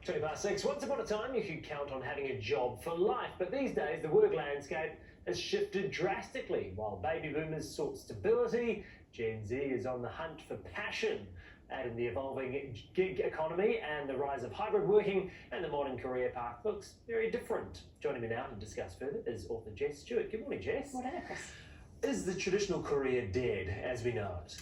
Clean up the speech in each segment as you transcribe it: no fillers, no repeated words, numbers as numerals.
6. Once upon a time, you could count on having a job for life, but these days the work landscape has shifted drastically. While baby boomers sought stability, Gen Z is on the hunt for passion. Add in the evolving gig economy and the rise of hybrid working, and the modern career path looks very different. Joining me now to discuss further is author Jess Stewart. Good morning, Jess. Morning, Chris. Is the traditional career dead as we know it?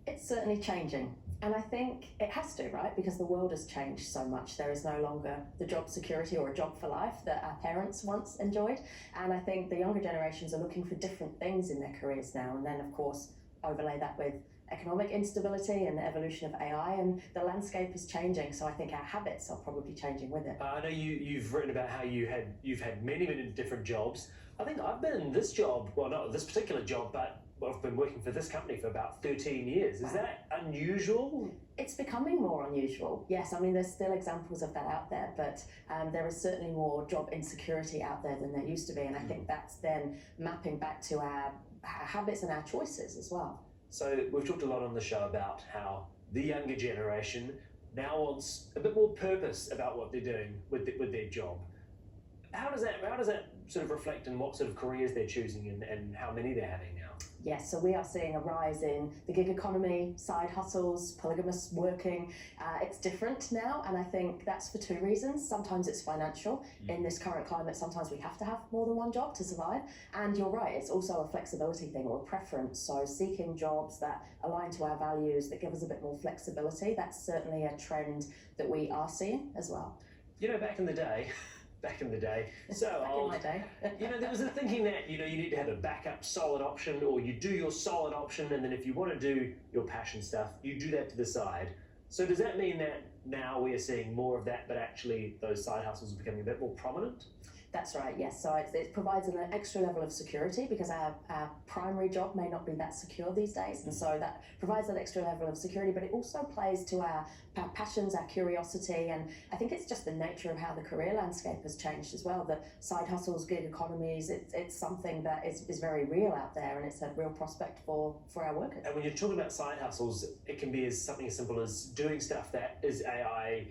It's certainly changing. And I think it has to, right? Because the world has changed so much. There is no longer the job security or a job for life that our parents once enjoyed. And I think the younger generations are looking for different things in their careers now. And then, of course, overlay that with economic instability and the evolution of AI, and the landscape is changing. So I think our habits are probably changing with it. I know you've written about how you've had many different jobs. I think I've been in this job, well, not this particular job, but I've been working for this company for about 13 years. Is that unusual? It's becoming more unusual. Yes, I mean, there's still examples of that out there, but there is certainly more job insecurity out there than there used to be. And I think that's then mapping back to our habits and our choices as well. So we've talked a lot on the show about how the younger generation now wants a bit more purpose about what they're doing with their job. How does that sort of reflect in what sort of careers they're choosing and how many they're having now? Yes, so we are seeing a rise in the gig economy, side hustles, polygamous working. It's different now, and I think that's for two reasons. Sometimes it's financial. In this current climate, sometimes we have to have more than one job to survive. And you're right, it's also a flexibility thing or a preference. So seeking jobs that align to our values, that give us a bit more flexibility, that's certainly a trend that we are seeing as well. You know, back in the day, so old. Back in my day. There was a thinking that, you need to have a backup solid option, or you do your solid option, and then if you want to do your passion stuff, you do that to the side. So does that mean that now we are seeing more of that, but actually those side hustles are becoming a bit more prominent? That's right, yes. So it provides an extra level of security because our primary job may not be that secure these days. And so that provides that extra level of security, but it also plays to our passions, our curiosity. And I think it's just the nature of how the career landscape has changed as well. The side hustles, gig economies, it's something that is very real out there, and it's a real prospect for our workers. And when you're talking about side hustles, it can be something as simple as doing stuff that is AI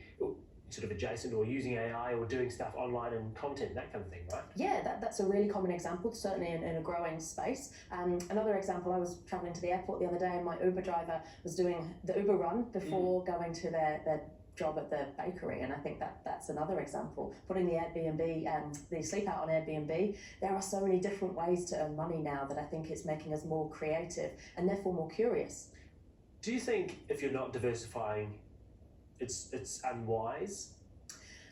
sort of adjacent, or using AI, or doing stuff online and content, that kind of thing, right? Yeah, that's a really common example, certainly in a growing space. Another example, I was traveling to the airport the other day and my Uber driver was doing the Uber run before going to their job at the bakery, and I think that's another example. Putting the Airbnb, the sleep out on Airbnb, there are so many different ways to earn money now that I think it's making us more creative and therefore more curious. Do you think if you're not diversifying, it's unwise?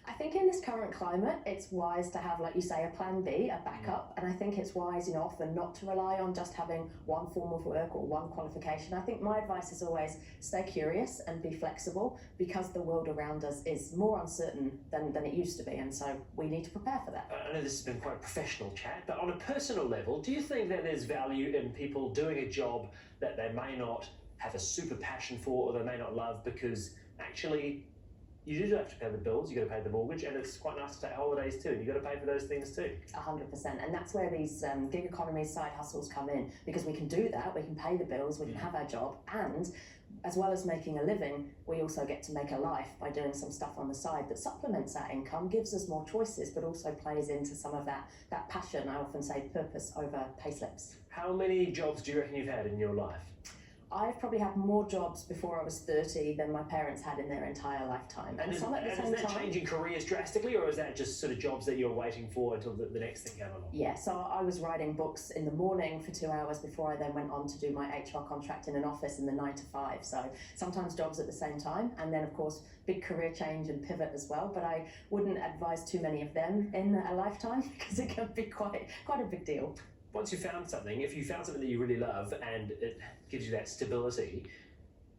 I think in this current climate, it's wise to have, like you say, a plan B, a backup. And I think it's wise, often not to rely on just having one form of work or one qualification. I think my advice is always stay curious and be flexible, because the world around us is more uncertain than it used to be. And so we need to prepare for that. I know this has been quite a professional chat, but on a personal level, do you think that there's value in people doing a job that they may not have a super passion for, or they may not love, because actually you do have to pay the bills, you got to pay the mortgage, and it's quite nice to take holidays too, and you got to pay for those things too? 100%, and that's where these gig economy side hustles come in, because we can do that, we can pay the bills, we can have our job, and as well as making a living, we also get to make a life by doing some stuff on the side that supplements our income, gives us more choices, but also plays into some of that passion. I often say purpose over payslips. How many jobs do you reckon you've had in your life? I've probably had more jobs before I was 30 than my parents had in their entire lifetime. And is that changing careers drastically, or is that just sort of jobs that you're waiting for until the next thing came along? Yeah, so I was writing books in the morning for 2 hours before I then went on to do my HR contract in an office in the 9 to 5. So sometimes jobs at the same time, and then of course big career change and pivot as well. But I wouldn't advise too many of them in a lifetime because it can be quite a big deal. Once you've found something, if you found something that you really love and it gives you that stability,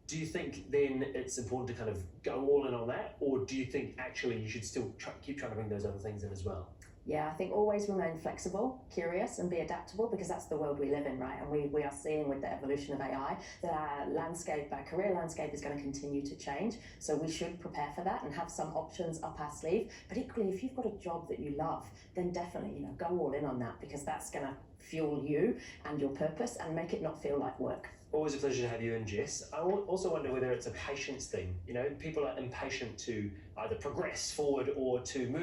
do you think then it's important to kind of go all in on that, or do you think actually you should still keep trying to bring those other things in as well? Yeah, I think always remain flexible, curious, and be adaptable, because that's the world we live in, right? And we are seeing with the evolution of AI that our career landscape is going to continue to change. So we should prepare for that and have some options up our sleeve. But equally, if you've got a job that you love, then definitely, go all in on that, because that's going to fuel you and your purpose and make it not feel like work. Always a pleasure to have you in, Jess. I also wonder whether it's a patience thing. People are impatient to either progress forward or to move